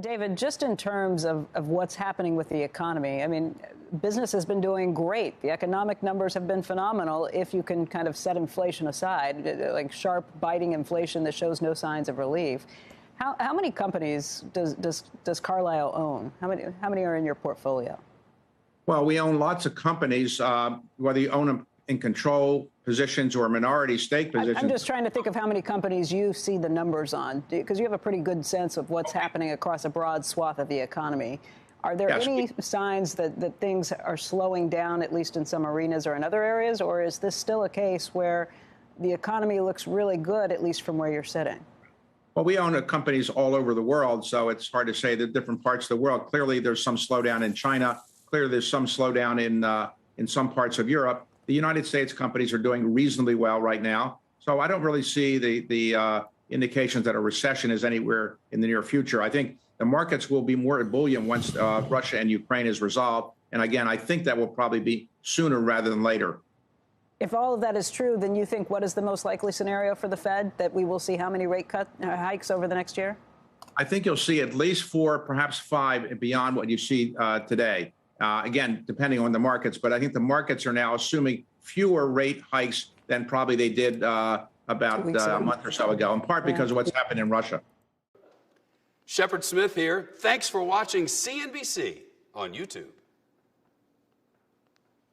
David, just in terms of what's happening with the economy, I mean, business has been doing great. The economic numbers have been phenomenal if you can kind of set inflation aside, like sharp, biting inflation that shows no signs of relief. How many companies does Carlyle own? How many are in your portfolio? Well, we own lots of companies, whether you own them in control positions or minority stake positions. I'm just trying to think of how many companies you see the numbers on, because you have a pretty good sense of what's happening across a broad swath of the economy. Are there any signs that things are slowing down, at least in some arenas or in other areas, or is this still a case where the economy looks really good, at least from where you're sitting? Well, we own companies all over the world, so it's hard to say the different parts of the world. Clearly, there's some slowdown in China. Clearly, there's some slowdown in some parts of Europe. The United States companies are doing reasonably well right now. So I don't really see the indications that a recession is anywhere in the near future. I think the markets will be more ebullient once Russia and Ukraine is resolved. And again, I think that will probably be sooner rather than later. If all of that is true, then you think what is the most likely scenario for the Fed, that we will see how many rate hikes over the next year? I think you'll see at least 4, perhaps 5 beyond what you see today. Again, depending on the markets, but I think the markets are now assuming fewer rate hikes than probably they did about a month or so ago, in part because of what's happened in Russia. Shepard Smith here. Thanks for watching CNBC on YouTube.